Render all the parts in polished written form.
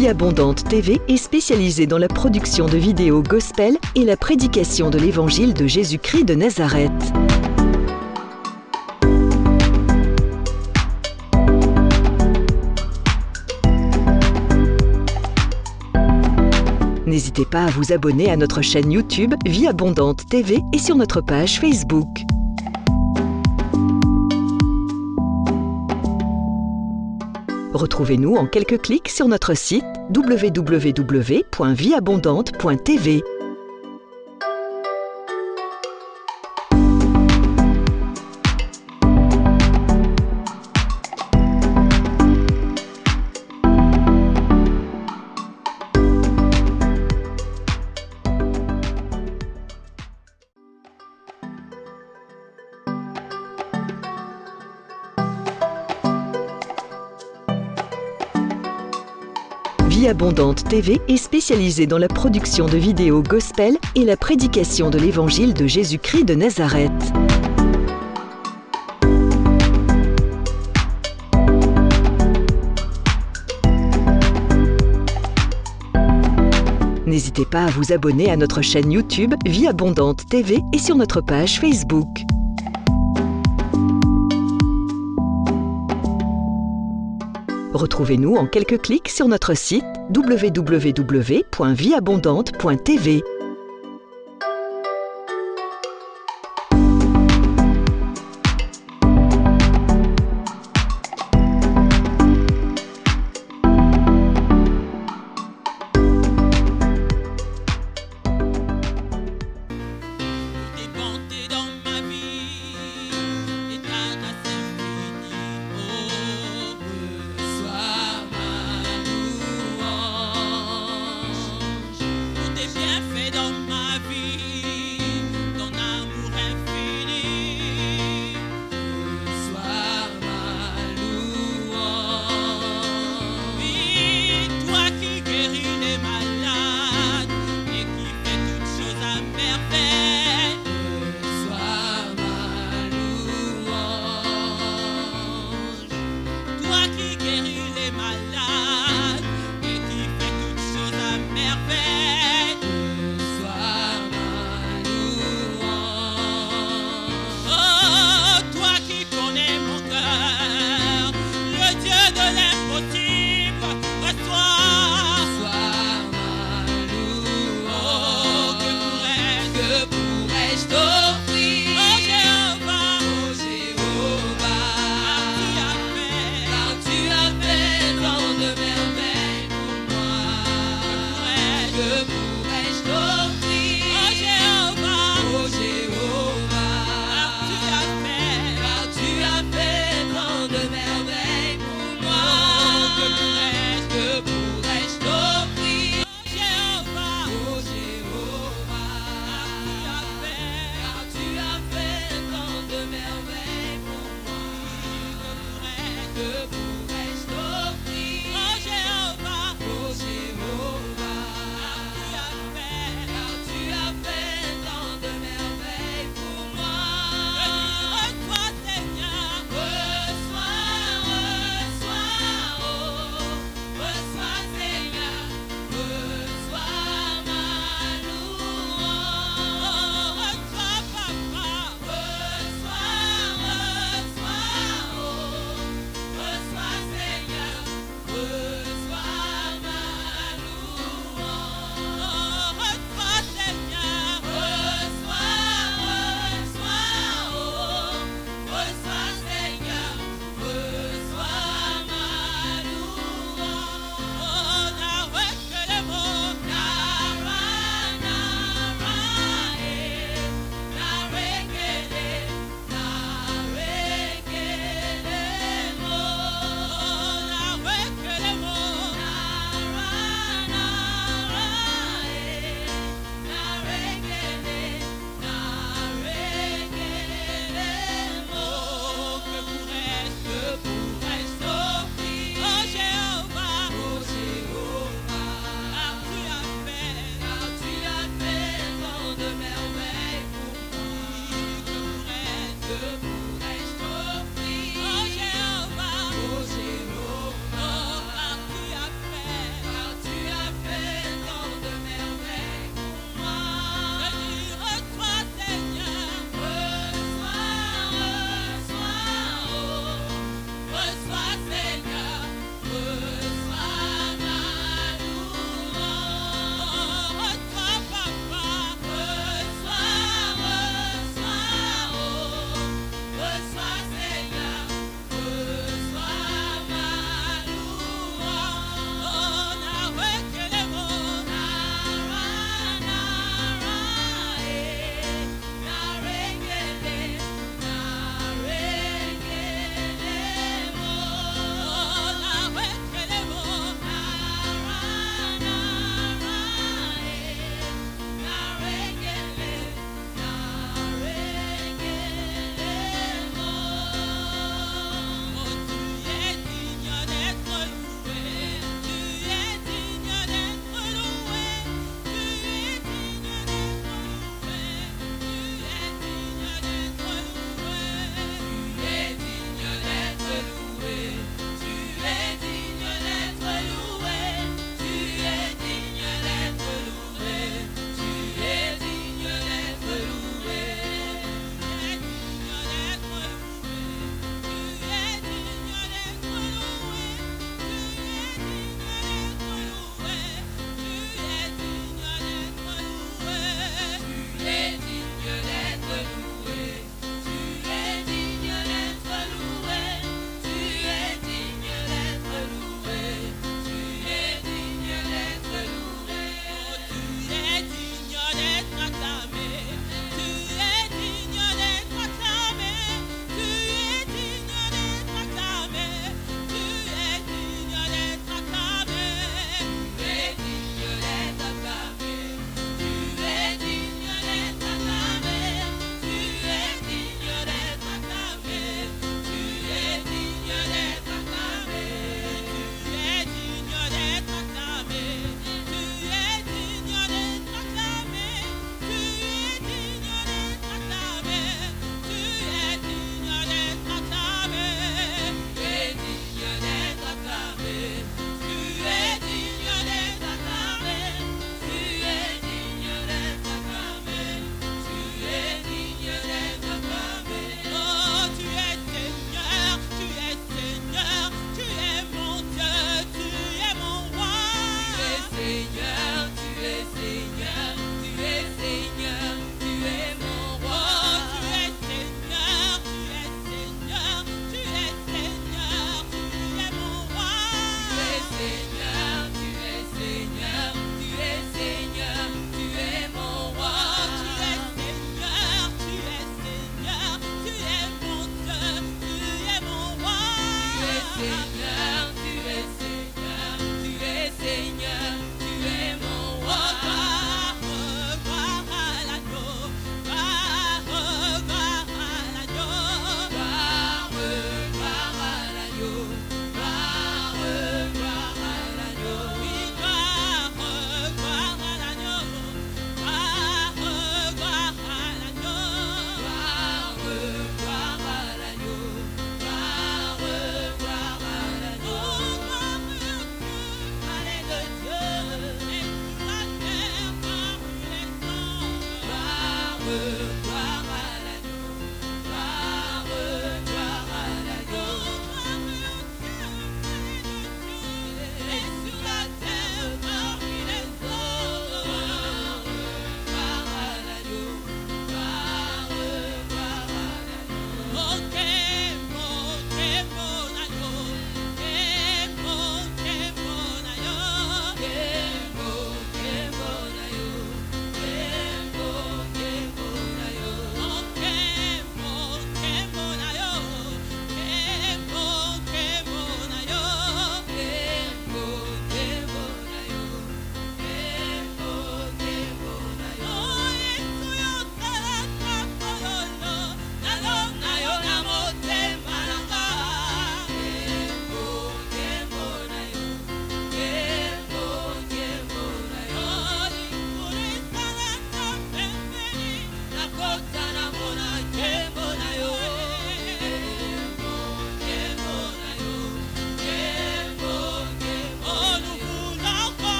Vie Abondante TV est spécialisée dans la production de vidéos gospel et la prédication de l'évangile de Jésus-Christ de Nazareth. N'hésitez pas à vous abonner à notre chaîne YouTube Vie Abondante TV et sur notre page Facebook. Retrouvez-nous en quelques clics sur notre site www.vieabondante.tv. Vie Abondante TV est spécialisée dans la production de vidéos gospel et la prédication de l'évangile de Jésus-Christ de Nazareth. N'hésitez pas à vous abonner à notre chaîne YouTube Vie Abondante TV et sur notre page Facebook. Retrouvez-nous en quelques clics sur notre site www.vieabondante.tv.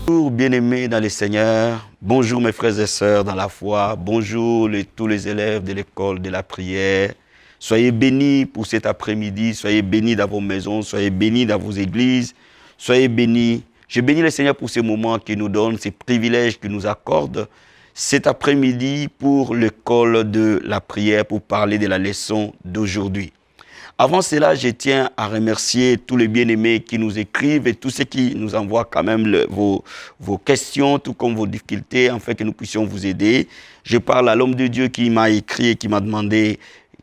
Bonjour bien-aimés dans le Seigneur, bonjour mes frères et sœurs dans la foi, bonjour tous les élèves de l'école de la prière. Soyez bénis pour cet après-midi, soyez bénis dans vos maisons, soyez bénis dans vos églises, soyez bénis. Je bénis le Seigneur pour ces moments qu'il nous donne, ces privilèges qu'il nous accorde cet après-midi pour l'école de la prière, pour parler de la leçon d'aujourd'hui. Avant cela, je tiens à remercier tous les bien-aimés qui nous écrivent et tous ceux qui nous envoient quand même vos questions, tout comme vos difficultés, afin que nous puissions vous aider. Je parle à l'homme de Dieu qui m'a écrit et qui m'a demandé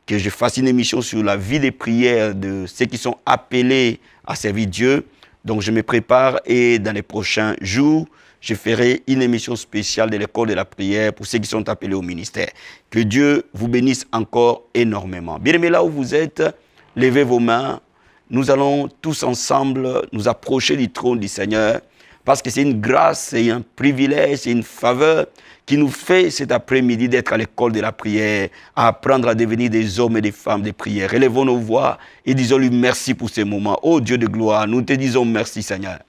que je fasse une émission sur la vie des prières de ceux qui sont appelés à servir Dieu. Donc je me prépare et dans les prochains jours, je ferai une émission spéciale de l'école de la prière pour ceux qui sont appelés au ministère. Que Dieu vous bénisse encore énormément. Bien-aimés, là où vous êtes, levez vos mains, nous allons tous ensemble nous approcher du trône du Seigneur parce que c'est une grâce, c'est un privilège, c'est une faveur qui nous fait cet après-midi d'être à l'école de la prière, à apprendre à devenir des hommes et des femmes de prière. Relevons nos voix et disons-lui merci pour ces moments. Oh Dieu de gloire, nous te disons merci Seigneur.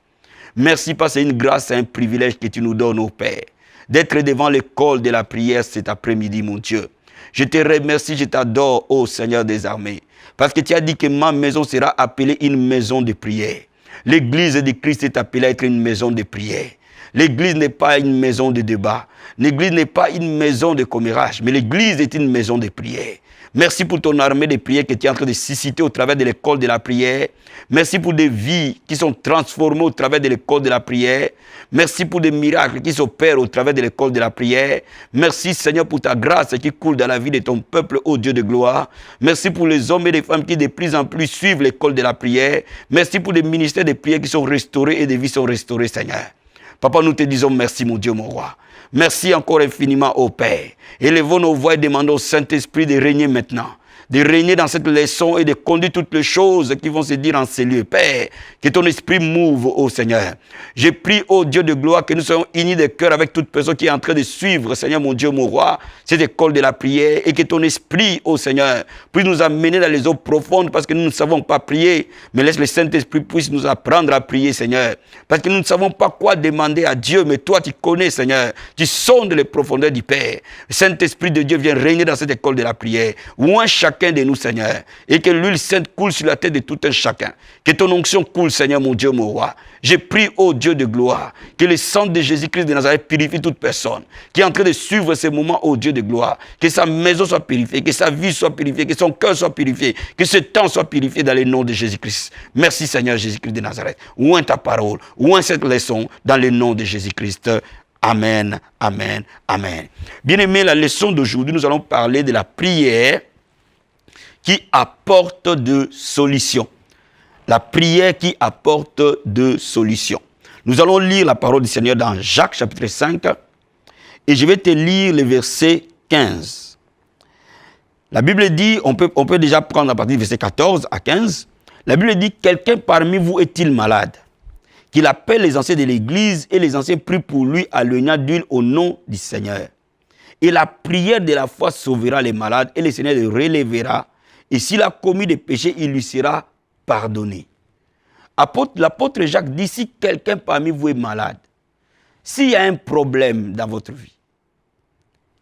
Merci parce que c'est une grâce et un privilège que tu nous donnes, ô Père, d'être devant l'école de la prière cet après-midi, mon Dieu. Je te remercie, je t'adore, ô Seigneur des armées. Parce que tu as dit que ma maison sera appelée une maison de prière. L'église de Christ est appelée à être une maison de prière. L'église n'est pas une maison de débat. L'église n'est pas une maison de commérage, mais l'église est une maison de prière. Merci pour ton armée de prière que tu es en train de susciter au travers de l'école de la prière. Merci pour des vies qui sont transformées au travers de l'école de la prière. Merci pour des miracles qui s'opèrent au travers de l'école de la prière. Merci Seigneur pour ta grâce qui coule dans la vie de ton peuple, ô Dieu de gloire. Merci pour les hommes et les femmes qui de plus en plus suivent l'école de la prière. Merci pour des ministères de prière qui sont restaurés et des vies sont restaurées, Seigneur. Papa, nous te disons merci, mon Dieu, mon roi. Merci encore infiniment au Père. Élevons nos voix et demandons au Saint-Esprit de régner maintenant. De régner dans cette leçon et de conduire toutes les choses qui vont se dire en ces lieux. Père, que ton esprit m'ouvre, ô Seigneur. Je prie, ô Dieu de gloire, que nous soyons unis de cœur avec toute personne qui est en train de suivre, Seigneur, mon Dieu, mon roi, cette école de la prière, et que ton esprit, ô Seigneur, puisse nous amener dans les eaux profondes, parce que nous ne savons pas prier, mais laisse le Saint-Esprit puisse nous apprendre à prier, Seigneur. Parce que nous ne savons pas quoi demander à Dieu, mais toi, tu connais, Seigneur. Tu sondes les profondeurs du Père. Le Saint-Esprit de Dieu vient régner dans cette école de la prière. Loin chacun de nous, Seigneur, et que l'huile sainte coule sur la tête de tout un chacun. Que ton onction coule, Seigneur, mon Dieu, mon roi. Je prie, ô Dieu de gloire, que le sang de Jésus-Christ de Nazareth purifie toute personne qui est en train de suivre ces moments, ô Dieu de gloire. Que sa maison soit purifiée, que sa vie soit purifiée, que son cœur soit purifié, que ce temps soit purifié dans le nom de Jésus-Christ. Merci, Seigneur Jésus-Christ de Nazareth. Oint ta parole, oint cette leçon dans le nom de Jésus-Christ. Amen, amen, amen. Bien-aimés, la leçon d'aujourd'hui, nous allons parler de la prière qui apporte de solutions. La prière qui apporte de solutions. Nous allons lire la parole du Seigneur dans Jacques chapitre 5 et je vais te lire le verset 15. La Bible dit, on peut déjà prendre à partir du verset 14 à 15. La Bible dit, quelqu'un parmi vous est-il malade? Qu'il appelle les anciens de l'église et les anciens prient pour lui à l'oignon d'huile au nom du Seigneur. Et la prière de la foi sauvera les malades et le Seigneur le relèvera. Et s'il a commis des péchés, il lui sera pardonné. L'apôtre Jacques dit, si quelqu'un parmi vous est malade, s'il y a un problème dans votre vie,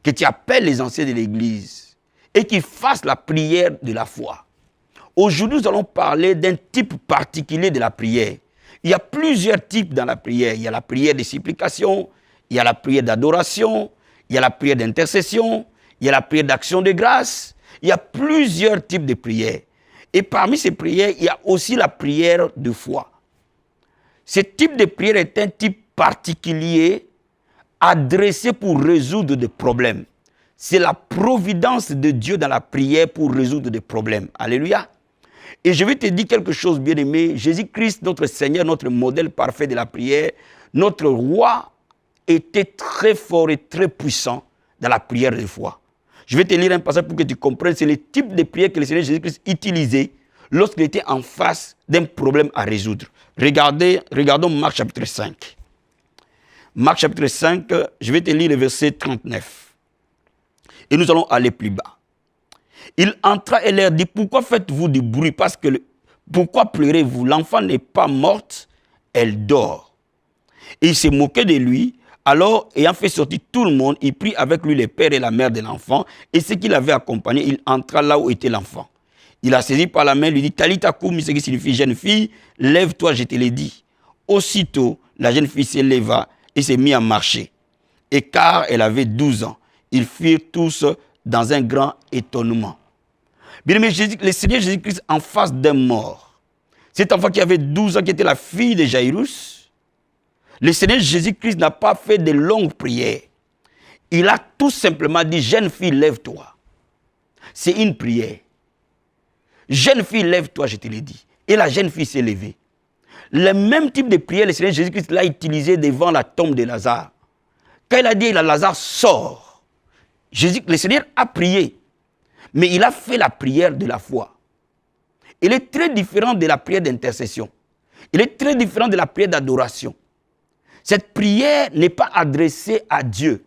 que tu appelles les anciens de l'église et qu'ils fassent la prière de la foi. Aujourd'hui, nous allons parler d'un type particulier de la prière. Il y a plusieurs types dans la prière. Il y a la prière de supplication, il y a la prière d'adoration, il y a la prière d'intercession, il y a la prière d'action de grâce. Il y a plusieurs types de prières. Et parmi ces prières, il y a aussi la prière de foi. Ce type de prière est un type particulier adressé pour résoudre des problèmes. C'est la providence de Dieu dans la prière pour résoudre des problèmes. Alléluia. Et je vais te dire quelque chose, bien-aimé. Jésus-Christ, notre Seigneur, notre modèle parfait de la prière, notre roi était très fort et très puissant dans la prière de foi. Je vais te lire un passage pour que tu comprennes. C'est le type de prière que le Seigneur Jésus-Christ utilisait lorsqu'il était en face d'un problème à résoudre. Regardons Marc chapitre 5. Marc chapitre 5, je vais te lire le verset 39. Et nous allons aller plus bas. Il entra et leur dit, pourquoi faites-vous du bruit? Pourquoi pleurez-vous? L'enfant n'est pas morte, elle dort. Et il s'est moqué de lui. Alors, ayant fait sortir tout le monde, il prit avec lui le père et la mère de l'enfant, et ceux qui l'avaient accompagné, il entra là où était l'enfant. Il a saisi par la main, lui dit, Talita koum, ce qui signifie, jeune fille, lève-toi, je te l'ai dit. Aussitôt, la jeune fille s'éleva et s'est mise à marcher. Et car elle avait 12 ans, ils firent tous dans un grand étonnement. Bien aimé, le Seigneur Jésus-Christ en face d'un mort. Cet enfant qui avait 12 ans, qui était la fille de Jairus, le Seigneur Jésus-Christ n'a pas fait de longues prières. Il a tout simplement dit, jeune fille, lève-toi. C'est une prière. Jeune fille, lève-toi, je te l'ai dit. Et la jeune fille s'est levée. Le même type de prière, le Seigneur Jésus-Christ l'a utilisé devant la tombe de Lazare. Quand il a dit, Lazare sort, le Seigneur a prié. Mais il a fait la prière de la foi. Il est très différent de la prière d'intercession. Il est très différent de la prière d'adoration. Cette prière n'est pas adressée à Dieu.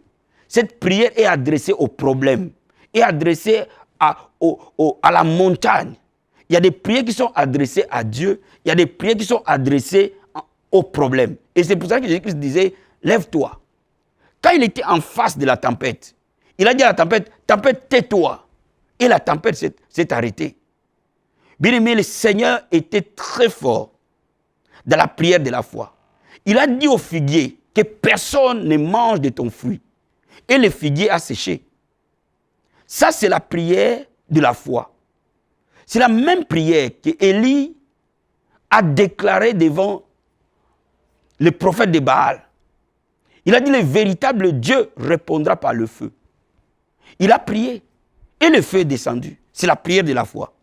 Cette prière est adressée au problème, est adressée à la montagne. Il y a des prières qui sont adressées à Dieu, il y a des prières qui sont adressées au problème. Et c'est pour ça que Jésus-Christ disait, lève-toi. Quand il était en face de la tempête, il a dit à la tempête, tempête, tais-toi. Et la tempête s'est arrêtée. Bien aimé, le Seigneur était très fort dans la prière de la foi. Il a dit au figuier, que personne ne mange de ton fruit. Et le figuier a séché. Ça, c'est la prière de la foi. C'est la même prière que Élie a déclarée devant le prophète de Baal. Il a dit, le véritable Dieu répondra par le feu. Il a prié et le feu est descendu. C'est la prière de la foi.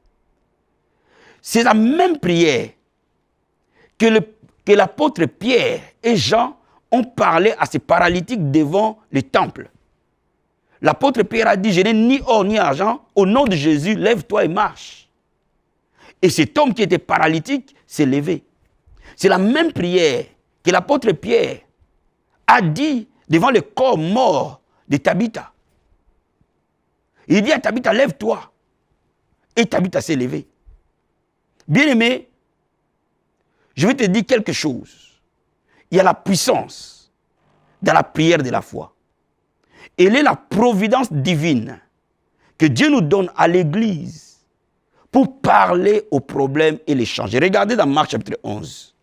C'est la même prière que l'apôtre Pierre et Jean ont parlé à ces paralytiques devant le temple. L'apôtre Pierre a dit, je n'ai ni or ni argent, au nom de Jésus, lève-toi et marche. Et cet homme qui était paralytique s'est levé. C'est la même prière que l'apôtre Pierre a dit devant le corps mort de Tabitha. Il dit à Tabitha, lève-toi. Et Tabitha s'est levée. Bien-aimé, je vais te dire quelque chose. Il y a la puissance dans la prière de la foi. Elle est la providence divine que Dieu nous donne à l'Église pour parler aux problèmes et les changer. Regardez dans Marc chapitre 11.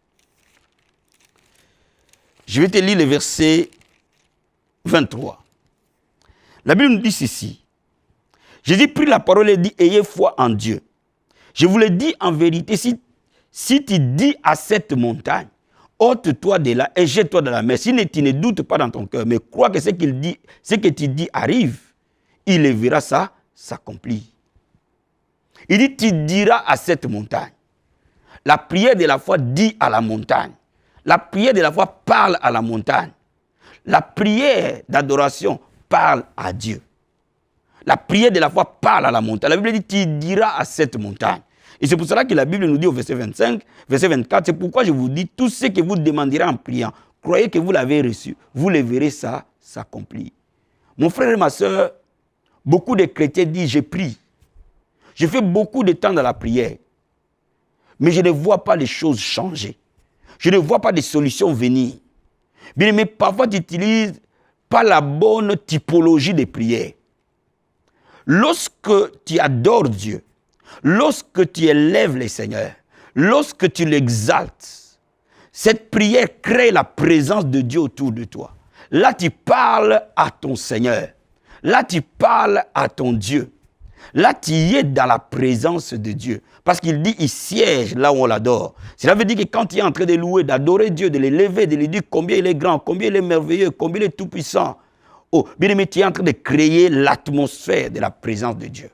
Je vais te lire le verset 23. La Bible nous dit ceci. Jésus prit la parole et dit, ayez foi en Dieu. Je vous le dis en vérité, si tu dis à cette montagne, ôte-toi de là et jette-toi dans la mer, si tu ne doutes pas dans ton cœur, mais crois que ce que tu dis arrive, il le verra ça s'accomplir. Il dit, tu diras à cette montagne. La prière de la foi dit à la montagne. La prière de la foi parle à la montagne. La prière d'adoration parle à Dieu. La prière de la foi parle à la montagne. La Bible dit, tu diras à cette montagne. Et c'est pour cela que la Bible nous dit au verset 25, verset 24, c'est pourquoi je vous dis, tout ce que vous demanderez en priant, croyez que vous l'avez reçu, vous le verrez ça s'accomplir. Mon frère et ma soeur, beaucoup de chrétiens disent, je prie. Je fais beaucoup de temps dans la prière, mais je ne vois pas les choses changer. Je ne vois pas de solutions venir. Bien, mais parfois tu n'utilises pas la bonne typologie de prière. Lorsque tu adores Dieu, lorsque tu élèves le Seigneur, lorsque tu l'exaltes, cette prière crée la présence de Dieu autour de toi. Là, tu parles à ton Seigneur. Là, tu parles à ton Dieu. Là, tu y es dans la présence de Dieu. Parce qu'il dit, il siège là où on l'adore. Cela veut dire que quand tu es en train de louer, d'adorer Dieu, de l'élever, de lui dire combien il est grand, combien il est merveilleux, combien il est tout-puissant. Oh, bien aimé, tu es en train de créer l'atmosphère de la présence de Dieu.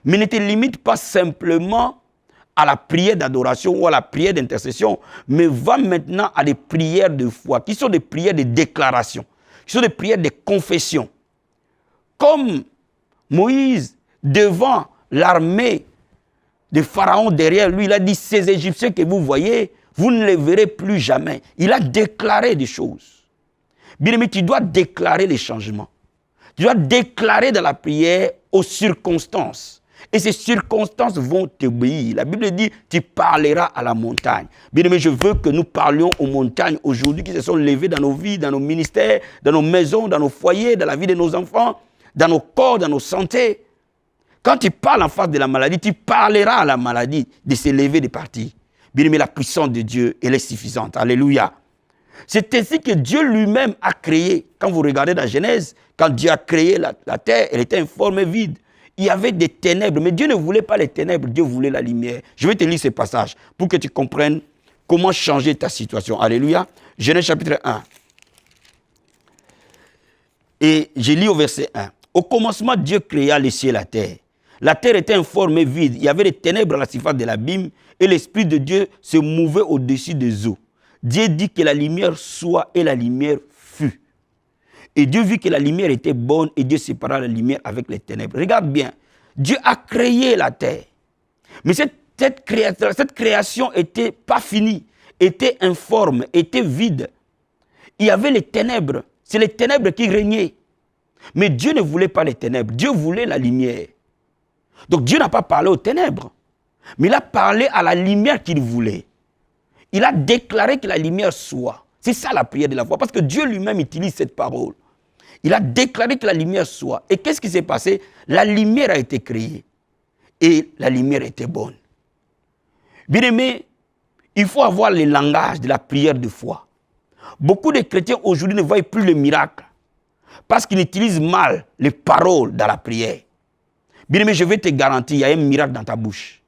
Mais ne te limite pas simplement à la prière d'adoration ou à la prière d'intercession, mais va maintenant à des prières de foi, qui sont des prières de déclaration, qui sont des prières de confession. Comme Moïse, devant l'armée de Pharaon derrière lui, il a dit, ces Égyptiens que vous voyez, vous ne les verrez plus jamais. Il a déclaré des choses. Bien aimé, tu dois déclarer les changements. Tu dois déclarer dans la prière aux circonstances. Et ces circonstances vont t'obéir. La Bible dit, tu parleras à la montagne. Bien aimé, je veux que nous parlions aux montagnes aujourd'hui qui se sont levées dans nos vies, dans nos ministères, dans nos maisons, dans nos foyers, dans la vie de nos enfants, dans nos corps, dans nos santé. Quand tu parles en face de la maladie, tu parleras à la maladie de se lever, de partir. Bien aimé, la puissance de Dieu, elle est suffisante. Alléluia. C'est ainsi que Dieu lui-même a créé. Quand vous regardez dans Genèse, quand Dieu a créé la terre, elle était informe et vide. Il y avait des ténèbres, mais Dieu ne voulait pas les ténèbres, Dieu voulait la lumière. Je vais te lire ce passage pour que tu comprennes comment changer ta situation. Alléluia. Genèse chapitre 1. Et je lis au verset 1. Au commencement, Dieu créa les cieux et la terre. La terre était informe et vide. Il y avait des ténèbres à la surface de l'abîme et l'Esprit de Dieu se mouvait au-dessus des eaux. Dieu dit que la lumière soit et la lumière fut. Et Dieu vit que la lumière était bonne et Dieu sépara la lumière avec les ténèbres. Regarde bien, Dieu a créé la terre. Mais cette création n'était pas finie, était informe, était vide. Il y avait les ténèbres. C'est les ténèbres qui régnaient. Mais Dieu ne voulait pas les ténèbres. Dieu voulait la lumière. Donc Dieu n'a pas parlé aux ténèbres. Mais il a parlé à la lumière qu'il voulait. Il a déclaré que la lumière soit. C'est ça la prière de la foi. Parce que Dieu lui-même utilise cette parole. Il a déclaré que la lumière soit. Et qu'est-ce qui s'est passé? La lumière a été créée. Et la lumière était bonne. Bien aimé, il faut avoir le langage de la prière de foi. Beaucoup de chrétiens aujourd'hui ne voient plus le miracle parce qu'ils utilisent mal les paroles dans la prière. Bien aimé, je vais te garantir, il y a un miracle dans ta bouche.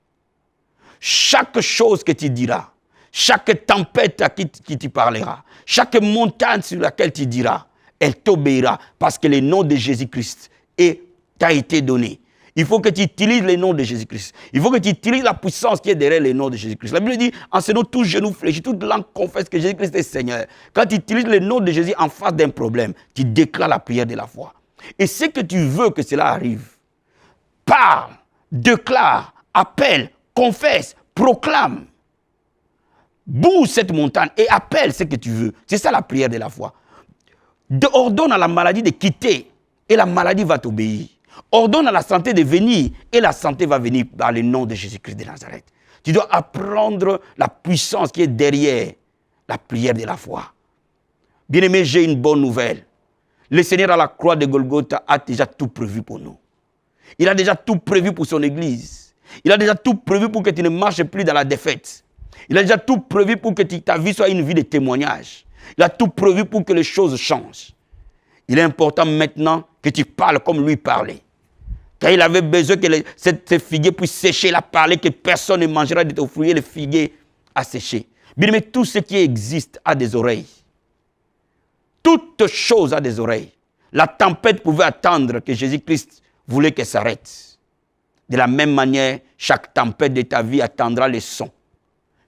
Chaque chose que tu diras, chaque tempête à qui tu parleras, chaque montagne sur laquelle tu diras, elle t'obéira parce que le nom de Jésus-Christ t'a été donné. Il faut que tu utilises le nom de Jésus-Christ. Il faut que tu utilises la puissance qui est derrière le nom de Jésus-Christ. La Bible dit, en ce nom, tout genou fléchit, toute langue confesse que Jésus-Christ est Seigneur. Quand tu utilises le nom de Jésus en face d'un problème, tu déclares la prière de la foi. Et ce que tu veux que cela arrive, parle, déclare, appelle, confesse, proclame. Bouge cette montagne et appelle ce que tu veux. C'est ça la prière de la foi. Ordonne à la maladie de quitter et la maladie va t'obéir. Ordonne à la santé de venir et la santé va venir par le nom de Jésus-Christ de Nazareth. Tu dois apprendre la puissance qui est derrière la prière de la foi. Bien-aimé, j'ai une bonne nouvelle. Le Seigneur à la croix de Golgotha a déjà tout prévu pour nous. Il a déjà tout prévu pour son Église. Il a déjà tout prévu pour que tu ne marches plus dans la défaite. Il a déjà tout prévu pour que ta vie soit une vie de témoignage. Il a tout prévu pour que les choses changent. Il est important maintenant que tu parles comme lui parlait. Quand il avait besoin que ce figuier puisse sécher, il a parlé que personne ne mangera de tes fruits, le figuier a séché. Bien aimé, tout ce qui existe a des oreilles. Toute chose a des oreilles. La tempête pouvait attendre que Jésus-Christ voulait qu'elle s'arrête. De la même manière, chaque tempête de ta vie attendra le son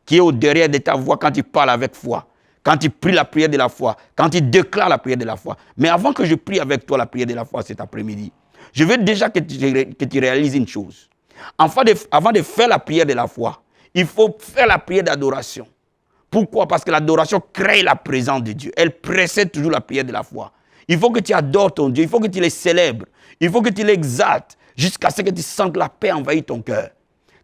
qui est au derrière de ta voix quand tu parles avec foi, quand tu pries la prière de la foi, quand tu déclares la prière de la foi. Mais avant que je prie avec toi la prière de la foi cet après-midi, je veux déjà que tu réalises une chose. Avant de faire la prière de la foi, il faut faire la prière d'adoration. Pourquoi? Parce que l'adoration crée la présence de Dieu. Elle précède toujours la prière de la foi. Il faut que tu adores ton Dieu, il faut que tu le célèbres, il faut que tu l'exaltes jusqu'à ce que tu sentes la paix envahir ton cœur.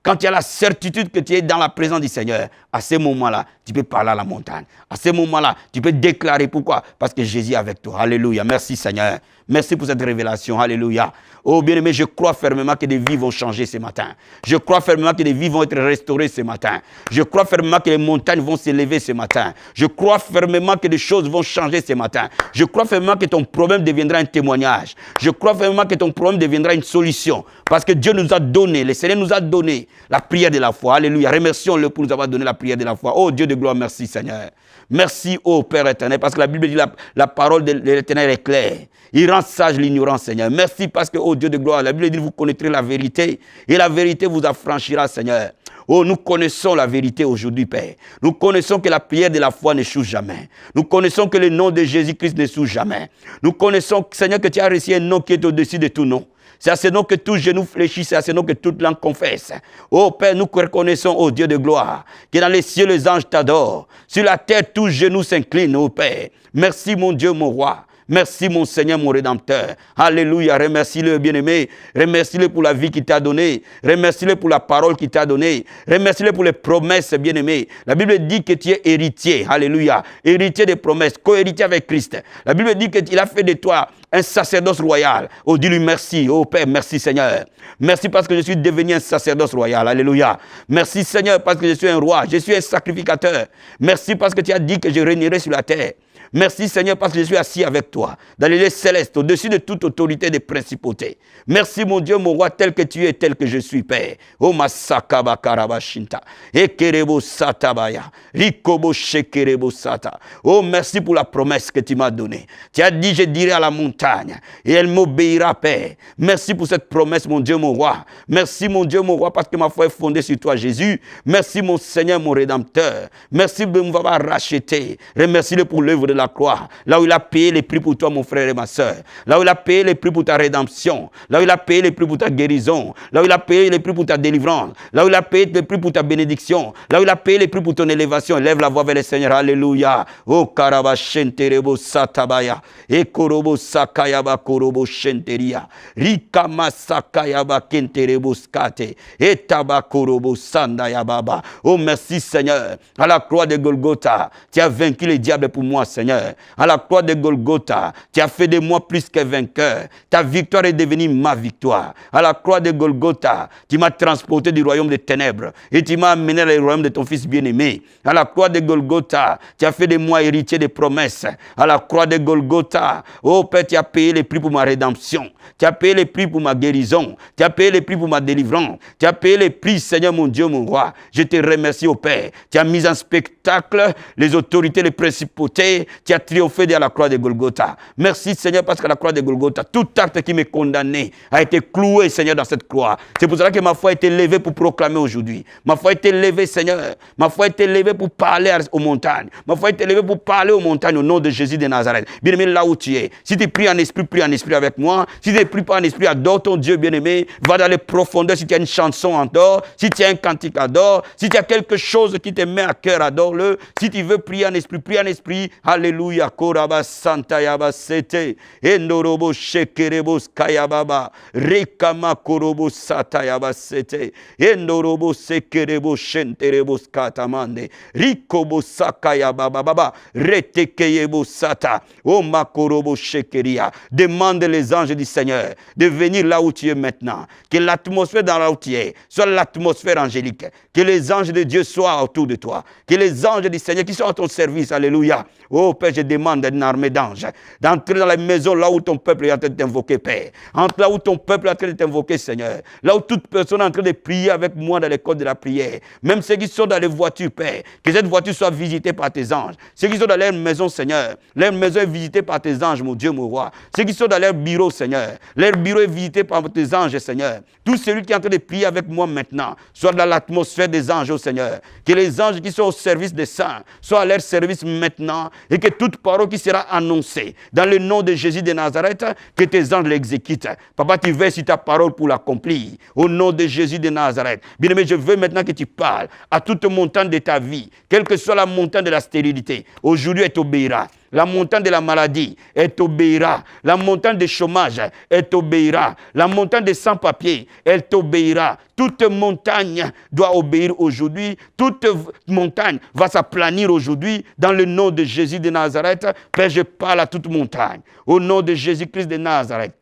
Quand tu as la certitude que tu es dans la présence du Seigneur, à ce moment-là, tu peux parler à la montagne. À ce moment-là, tu peux déclarer. Pourquoi? Parce que Jésus est avec toi. Alléluia. Merci Seigneur. Merci pour cette révélation. Alléluia. Oh bien-aimé, je crois fermement que des vies vont changer ce matin. Je crois fermement que des vies vont être restaurées ce matin. Je crois fermement que les montagnes vont s'élever ce matin. Je crois fermement que des choses vont changer ce matin. Je crois fermement que ton problème deviendra un témoignage. Je crois fermement que ton problème deviendra une solution. Parce que Dieu nous a donné, le Seigneur nous a donné la prière de la foi. Alléluia. Remercions-le pour nous avoir donné la prière de la foi. Oh Dieu de gloire, merci Seigneur. Merci, ô Père éternel, parce que la Bible dit la parole de l'éternel est claire. Il rend sage l'ignorance, Seigneur. Merci parce que, ô Dieu de gloire, la Bible dit vous connaîtrez la vérité et la vérité vous affranchira, Seigneur. Oh, nous connaissons la vérité aujourd'hui, Père. Nous connaissons que la prière de la foi n'échoue jamais. Nous connaissons que le nom de Jésus-Christ n'échoue jamais. Nous connaissons, Seigneur, que tu as reçu un nom qui est au-dessus de tout nom. C'est à ce nom que tout genou fléchit, c'est à ce nom que toute langue confesse. Oh Père, nous reconnaissons, oh Dieu de gloire, que dans les cieux les anges t'adorent. Sur la terre, tout genou s'incline, oh Père. Merci mon Dieu, mon roi. Merci mon Seigneur, mon Rédempteur. Alléluia, remercie-le bien-aimé. Remercie-le pour la vie qu'il t'a donnée. Remercie-le pour la parole qu'il t'a donnée. Remercie-le pour les promesses, bien-aimé. La Bible dit que tu es héritier. Alléluia. Héritier des promesses, co-héritier avec Christ. La Bible dit qu'il a fait de toi un sacerdoce royal. Oh, dis-lui merci. Oh Père, merci Seigneur. Merci parce que je suis devenu un sacerdoce royal. Alléluia. Merci Seigneur parce que je suis un roi. Je suis un sacrificateur. Merci parce que tu as dit que je régnerai sur la terre. Merci Seigneur parce que je suis assis avec toi dans les lieux célestes, au-dessus de toute autorité des principautés. Merci mon Dieu, mon roi, tel que tu es, tel que je suis, Père. Oh Masakaba Karabashinta, Ekerebo Satabaya, Rikobo Shekerebo Sata. Oh merci pour la promesse que tu m'as donnée. Tu as dit, je dirai à la montagne et elle m'obéira, Père. Merci pour cette promesse, mon Dieu, mon roi. Merci mon Dieu, mon roi, parce que ma foi est fondée sur toi, Jésus. Merci mon Seigneur, mon Rédempteur. Merci de m'avoir racheté. Remercie-le pour l'œuvre de la croix, là où il a payé les prix pour toi, mon frère et ma soeur, là où il a payé les prix pour ta rédemption, là où il a payé les prix pour ta guérison, là où il a payé les prix pour ta délivrance, là où il a payé les prix pour ta bénédiction, là où il a payé les prix pour ton élévation. Lève la voix vers le Seigneur, alléluia. Oh karabashenterebo satabaya, ekorobo sakayaba korobo shenteria, rikama sakayaba kenterebo skate, etaba korobo sandaya baba. Oh merci Seigneur, à la croix de Golgotha, tu as vaincu les diables pour moi, Seigneur. Seigneur. À la croix de Golgotha, tu as fait de moi plus que vainqueur. Ta victoire est devenue ma victoire. À la croix de Golgotha, tu m'as transporté du royaume des ténèbres et tu m'as amené dans le royaume de ton Fils bien-aimé. À la croix de Golgotha, tu as fait de moi héritier des promesses. À la croix de Golgotha, oh Père, tu as payé les prix pour ma rédemption. Tu as payé les prix pour ma guérison. Tu as payé les prix pour ma délivrance. Tu as payé les prix, Seigneur mon Dieu, mon roi. Je te remercie, oh Père. Tu as mis en spectacle les autorités, les principautés. Tu as triomphé de la croix de Golgotha. Merci, Seigneur, parce qu'à la croix de Golgotha, tout acte qui m'est condamné a été cloué, Seigneur, dans cette croix. C'est pour cela que ma foi a été levée pour proclamer aujourd'hui. Ma foi a été levée, Seigneur. Ma foi a été levée pour parler aux montagnes. Ma foi a été levée pour parler aux montagnes au nom de Jésus de Nazareth. Bien-aimé, là où tu es, si tu pries en esprit avec moi. Si tu ne pries pas en esprit, adore ton Dieu bien-aimé. Va dans les profondeurs. Si tu as une chanson, adore. Si tu as un cantique, adore. Si tu as quelque chose qui te met à cœur, adore-le. Si tu veux prier en esprit, prie en esprit. Alléluia. Koraba Santa Yaba Sete. Endorobo Shekerebo Skayababa. Rekama Korobo Sata Yaba Sete. Endorobo Sekerebo Shenterebo Skatamande. Rikobo Sakayababa Baba. Retekeyebo Sata. O Makorobo Shekeria. Demande les anges du Seigneur de venir là où tu es maintenant. Que l'atmosphère dans là où tu es soit l'atmosphère angélique. Que les anges de Dieu soient autour de toi. Que les anges du Seigneur qui sont à ton service. Alléluia. Oh Père, je demande une armée d'anges d'entrer dans la maison là où ton peuple est en train de t'invoquer, Père. Entre là où ton peuple est en train de t'invoquer, Seigneur. Là où toute personne est en train de prier avec moi dans l'école de la prière. Même ceux qui sont dans les voitures, Père. Que cette voiture soit visitée par tes anges. Ceux qui sont dans leur maison, Seigneur. Leur maison est visitée par tes anges, mon Dieu, mon roi. Ceux qui sont dans leur bureau, Seigneur. Leur bureau est visité par tes anges, Seigneur. Tout celui qui est en train de prier avec moi maintenant, soit dans l'atmosphère des anges, oh Seigneur. Que les anges qui sont au service des saints soient à leur service maintenant et que toute parole qui sera annoncée dans le nom de Jésus de Nazareth, que tes anges l'exécutent. Papa, tu veilles sur ta parole pour l'accomplir. Au nom de Jésus de Nazareth. Bien-aimé, je veux maintenant que tu parles à toute montagne de ta vie, quelle que soit la montagne de la stérilité. Aujourd'hui, elle t'obéira. La montagne de la maladie, elle t'obéira. La montagne du chômage, elle t'obéira. La montagne des sans-papiers, elle t'obéira. Toute montagne doit obéir aujourd'hui. Toute montagne va s'aplanir aujourd'hui dans le nom de Jésus de Nazareth. Père, je parle à toute montagne. Au nom de Jésus-Christ de Nazareth.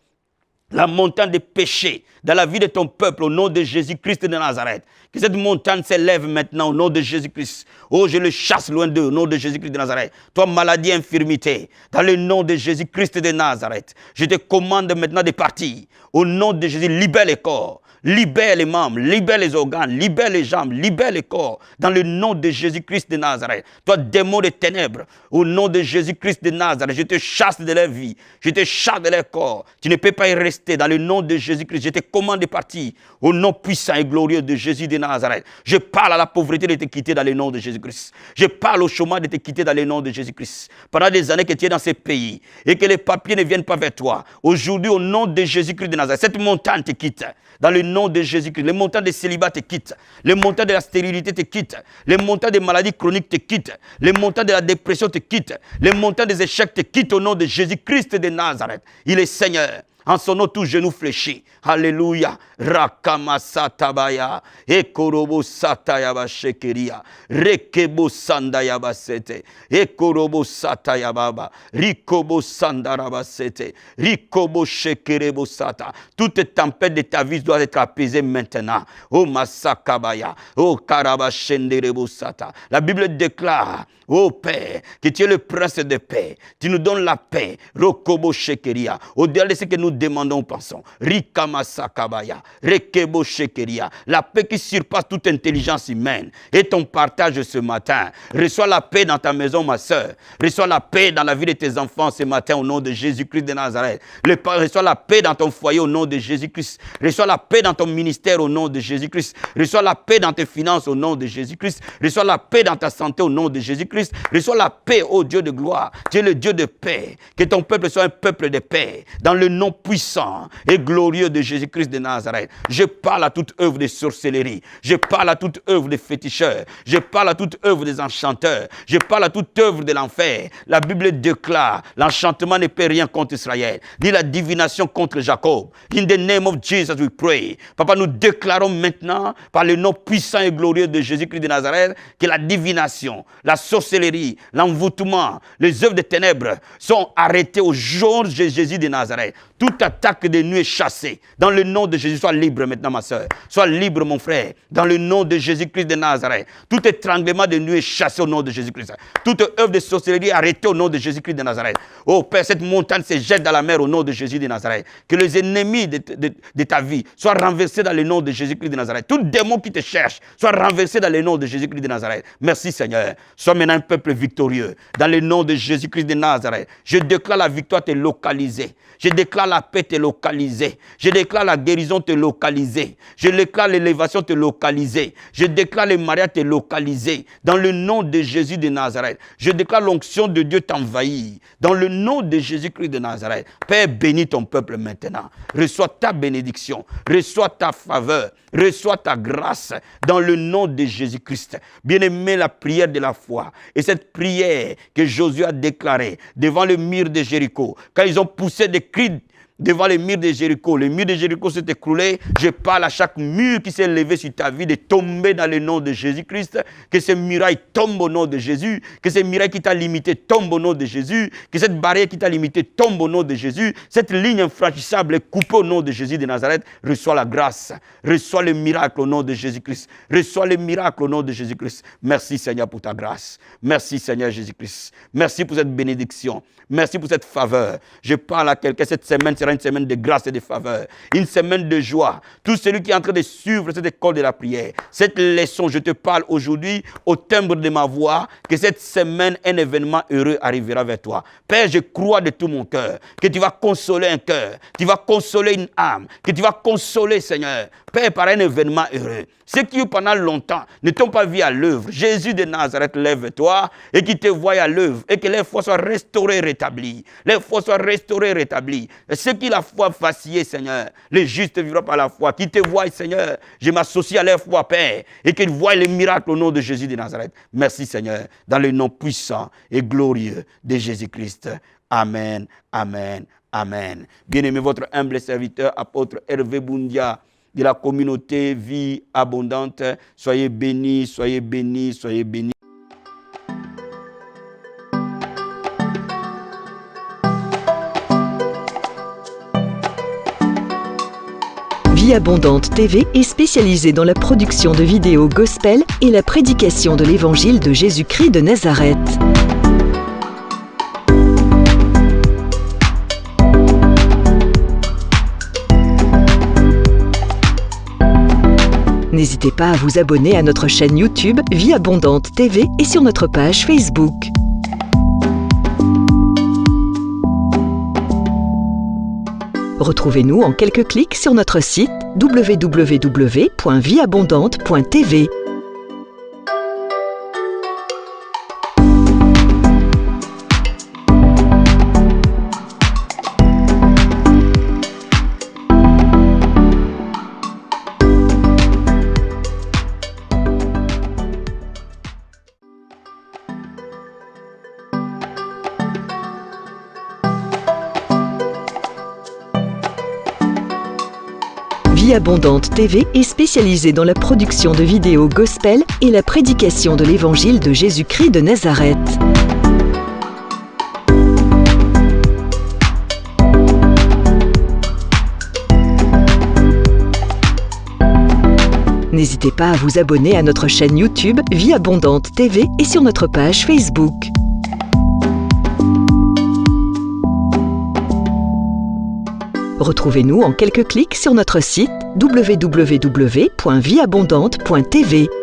La montagne des péchés dans la vie de ton peuple au nom de Jésus-Christ de Nazareth. Que cette montagne s'élève maintenant au nom de Jésus-Christ. Oh, je le chasse loin d'eux au nom de Jésus-Christ de Nazareth. Toi, maladie, infirmité, dans le nom de Jésus-Christ de Nazareth. Je te commande maintenant de partir. Au nom de Jésus, libère les corps. Libère les membres, libère les organes, libère les jambes, libère les corps. Dans le nom de Jésus-Christ de Nazareth. Toi, démon des ténèbres, au nom de Jésus-Christ de Nazareth, je te chasse de leur vie. Je te chasse de leur corps. Tu ne peux pas y rester. Dans le nom de Jésus-Christ, je te commande de partir. Au nom puissant et glorieux de Jésus de Nazareth. Je parle à la pauvreté de te quitter dans le nom de Jésus-Christ. Je parle au chômage de te quitter dans le nom de Jésus-Christ. Pendant des années que tu es dans ces pays et que les papiers ne viennent pas vers toi. Aujourd'hui, au nom de Jésus-Christ de Nazareth, cette montagne te quitte. Dans le nom de Jésus-Christ, les montagnes de célibat te quittent. Les montagnes de la stérilité te quittent. Les montagnes des maladies chroniques te quittent. Les montagnes de la dépression te quittent. Les montagnes des échecs te quittent au nom de Jésus-Christ de Nazareth. Il est Seigneur. En son nom, tout genou fléchi. Alléluia. Rakama satabaya. Ekorobo satayaba shekeria. Rekebo sandayaba sete. Ekorobo satayababa. Rikobo sandaraba sete. Rikobo shekerebo sata. Toute tempête de ta vie doit être apaisée maintenant. Oh masakabaya. Oh karabashenderebo sata. La Bible déclare, oh Père, que tu es le prince de paix. Tu nous donnes la paix. Rokobo shekeria. Au-delà de ce que nous demandons, pensons. Rikama sakabaya. Rekebo shekeria. La paix qui surpasse toute intelligence humaine. Et ton partage ce matin. Reçois la paix dans ta maison, ma soeur. Reçois la paix dans la vie de tes enfants ce matin au nom de Jésus-Christ de Nazareth. Reçois la paix dans ton foyer au nom de Jésus-Christ. Reçois la paix dans ton ministère au nom de Jésus-Christ. Reçois la paix dans tes finances au nom de Jésus-Christ. Reçois la paix dans ta santé au nom de Jésus-Christ. Reçois la paix, ô Dieu de gloire. Tu es le Dieu de paix. Que ton peuple soit un peuple de paix. Dans le nom puissant et glorieux de Jésus-Christ de Nazareth. Je parle à toute œuvre de sorcellerie. Je parle à toute œuvre des féticheurs. Je parle à toute œuvre des enchanteurs. Je parle à toute œuvre de l'enfer. La Bible déclare, l'enchantement ne peut rien contre Israël, ni la divination contre Jacob. In the name of Jesus we pray. Papa, nous déclarons maintenant, par le nom puissant et glorieux de Jésus-Christ de Nazareth, que la divination, la sorcellerie, l'envoûtement, les œuvres des ténèbres sont arrêtées au jour de Jésus de Nazareth. Toute attaque de nuit est chassée. Dans le nom de Jésus, sois libre maintenant, ma soeur. Sois libre, mon frère. Dans le nom de Jésus-Christ de Nazareth. Tout étranglement de nuit est chassé au nom de Jésus-Christ. Toute œuvre de sorcellerie est arrêtée au nom de Jésus-Christ de Nazareth. Oh Père, cette montagne se jette dans la mer au nom de Jésus de Nazareth. Que les ennemis de ta vie soient renversés dans le nom de Jésus-Christ de Nazareth. Tout démon qui te cherche soit renversé dans le nom de Jésus-Christ de Nazareth. Merci Seigneur. Sois maintenant un peuple victorieux. Dans le nom de Jésus-Christ de Nazareth. Je déclare la victoire te localisée. Je déclare la paix te localisée. Je déclare la guérison te localisée. Je déclare l'élévation te localisée. Je déclare le mariage te localisé. Dans le nom de Jésus de Nazareth. Je déclare l'onction de Dieu t'envahit. Dans le nom de Jésus-Christ de Nazareth. Père, bénis ton peuple maintenant. Reçois ta bénédiction. Reçois ta faveur. Reçois ta grâce. Dans le nom de Jésus-Christ. Bien-aimé, la prière de la foi. Et cette prière que Josué a déclarée devant le mur de Jéricho. Quand ils ont poussé des cris devant les murs de Jéricho. Les murs de Jéricho s'est écroulé. Je parle à chaque mur qui s'est levé sur ta vie de tomber dans le nom de Jésus-Christ. Que ces murailles tombent au nom de Jésus. Que ces murailles qui t'a limité tombent au nom de Jésus. Que cette barrière qui t'a limité tombe au nom de Jésus. Cette ligne infranchissable est coupée au nom de Jésus de Nazareth. Reçois la grâce. Reçois le miracle au nom de Jésus-Christ. Reçois le miracle au nom de Jésus-Christ. Merci Seigneur pour ta grâce. Merci Seigneur Jésus-Christ. Merci pour cette bénédiction. Merci pour cette faveur. Je parle à quelqu'un, cette semaine sera une semaine de grâce et de faveur. Une semaine de joie. Tout celui qui est en train de suivre cette école de la prière, cette leçon, je te parle aujourd'hui au timbre de ma voix, que cette semaine, un événement heureux arrivera vers toi. Père, je crois de tout mon cœur que tu vas consoler un cœur, tu vas consoler une âme, que tu vas consoler, Seigneur, Père, par un événement heureux. Ceux qui, pendant longtemps, ne t'ont pas vu à l'œuvre, Jésus de Nazareth, lève-toi et qui te voient à l'œuvre et que les foi soient restaurées, rétablies. Les foi soient restaurées, rétablies. Et ceux qui la foi vacillée, Seigneur, les justes vivront par la foi. Qui te voient, Seigneur, je m'associe à leur foi, Père, et qu'ils voient les miracles au nom de Jésus de Nazareth. Merci, Seigneur, dans le nom puissant et glorieux de Jésus-Christ. Amen, amen, amen. Bien-aimé, votre humble serviteur, apôtre Hervé Boundia, de la communauté Vie Abondante. Soyez bénis, soyez bénis, soyez bénis. Vie Abondante TV est spécialisée dans la production de vidéos gospel et la prédication de l'évangile de Jésus-Christ de Nazareth. N'hésitez pas à vous abonner à notre chaîne YouTube Vie Abondante TV et sur notre page Facebook. Retrouvez-nous en quelques clics sur notre site www.vieabondante.tv. Vie Abondante TV est spécialisée dans la production de vidéos gospel et la prédication de l'évangile de Jésus-Christ de Nazareth. N'hésitez pas à vous abonner à notre chaîne YouTube Vie Abondante TV et sur notre page Facebook. Retrouvez-nous en quelques clics sur notre site www.vieabondante.tv.